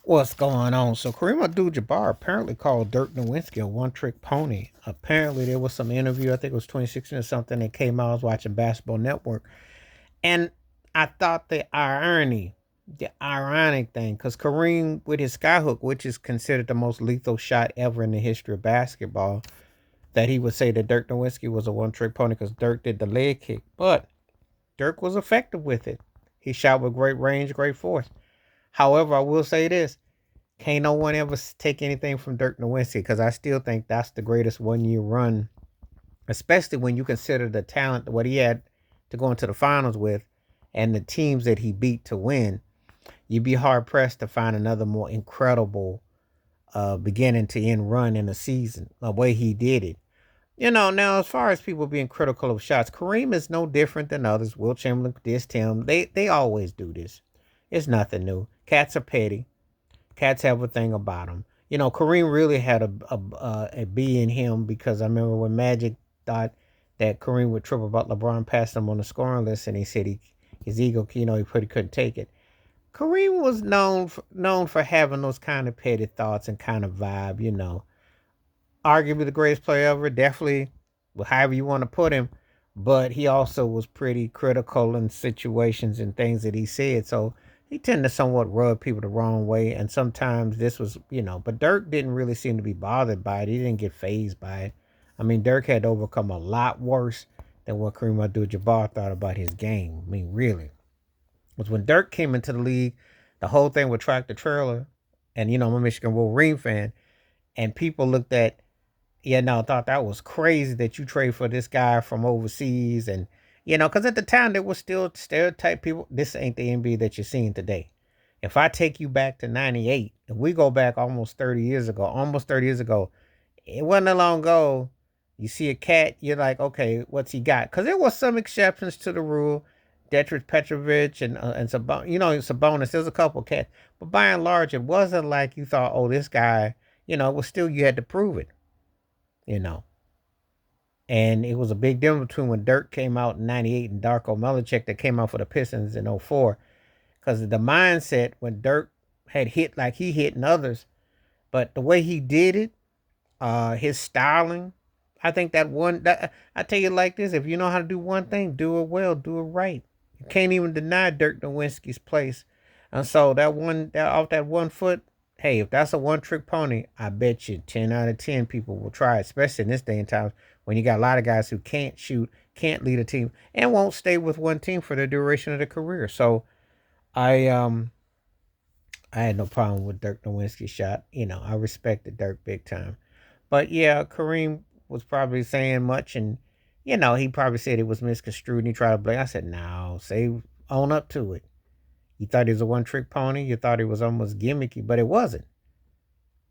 What's going on? So Kareem Abdul-Jabbar apparently called Dirk Nowitzki a one-trick pony. Apparently, there was some interview. I think it was 2016 or something that came out. I was watching Basketball Network, and I thought the ironic thing, because Kareem with his skyhook, which is considered the most lethal shot ever in the history of basketball, that he would say that Dirk Nowitzki was a one-trick pony because Dirk did the leg kick, but Dirk was effective with it. He shot with great range, great force. However, I will say this. Can't no one ever take anything from Dirk Nowitzki because I still think that's the greatest 1 year run, especially when you consider the talent, what he had to go into the finals with, and the teams that he beat to win. You'd be hard pressed to find another more incredible beginning to end run in a season, the way he did it. Now as far as people being critical of shots, Kareem is no different than others. Will Chamberlain dissed him. They always do this. It's nothing new. Cats are petty. Cats have a thing about him. Kareem really had a B in him because I remember when Magic thought that Kareem would triple, but LeBron passed him on the scoring list, and he said his ego, he pretty couldn't take it. Kareem was known for having those kind of petty thoughts and kind of vibe. Arguably the greatest player ever, definitely, however you want to put him. But he also was pretty critical in situations and things that he said. So he tended to somewhat rub people the wrong way. And sometimes this was, but Dirk didn't really seem to be bothered by it. He didn't get phased by it. I mean, Dirk had to overcome a lot worse than what Kareem Abdul-Jabbar thought about his game. I mean, really. Was when Dirk came into the league, the whole thing with Tractor Trailer, and I'm a Michigan Wolverine fan, and people looked at, yeah, no, thought that was crazy that you trade for this guy from overseas. And, because at the time there was still stereotype people. This ain't the NBA that you're seeing today. If I take you back to 98, and we go back almost 30 years ago, it wasn't that long ago. You see a cat, you're like, okay, what's he got? Because there was some exceptions to the rule. Detroit Petrovic and Sabonis. There's a couple cats. But by and large, it wasn't like you thought, oh, this guy, it was still, you had to prove it you know. And it was a big difference between when Dirk came out in 98 and Darko Milicic that came out for the Pistons in '04. Because the mindset when Dirk had hit like he hit and others, but the way he did it, his styling, I think I tell you like this, if you know how to do one thing, do it well, do it right. You can't even deny Dirk Nowitzki's place. And so off that 1 foot, hey, if that's a one trick pony, I bet you 10 out of 10 people will try it, especially in this day and time when you got a lot of guys who can't shoot, can't lead a team, and won't stay with one team for the duration of their career. So I I had no problem with Dirk Nowitzki's shot. I respected Dirk big time. But yeah, Kareem was probably saying much, and he probably said it was misconstrued, and he tried to blame. I said, no, say own up to it. You thought he was a one trick pony. You thought he was almost gimmicky, but it wasn't,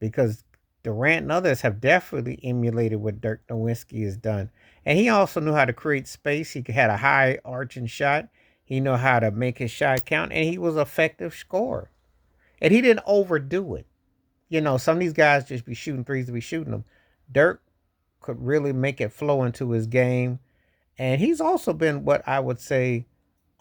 because Durant and others have definitely emulated what Dirk Nowitzki has done. And he also knew how to create space. He had a high arching shot. He knew how to make his shot count, and he was an effective scorer. And he didn't overdo it. Some of these guys just be shooting threes to be shooting them. Dirk could really make it flow into his game. And he's also been what I would say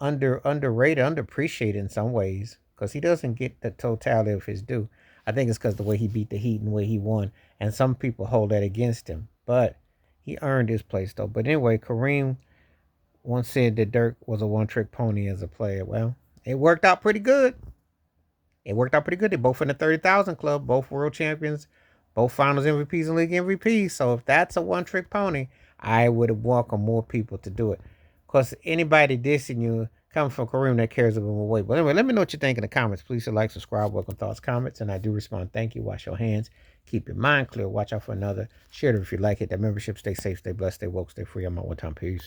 underrated, underappreciated in some ways, because he doesn't get the totality of his due. I think it's because the way he beat the Heat and the way he won, and some people hold that against him. But he earned his place though. But anyway, Kareem once said that Dirk was a one-trick pony as a player. Well, it worked out pretty good. It worked out pretty good. They're both in the 30,000 club, both world champions, both finals MVPs and league MVPs. So if that's a one trick pony, I would welcome more people to do it. Because anybody dissing you coming from Kareem that cares of him away. But anyway, let me know what you think in the comments. Please like, subscribe, welcome thoughts, comments, and I do respond. Thank you. Wash your hands. Keep your mind clear. Watch out for another. Share it if you like it. That membership. Stay safe, stay blessed, stay woke, stay free. I'm out one time. Peace.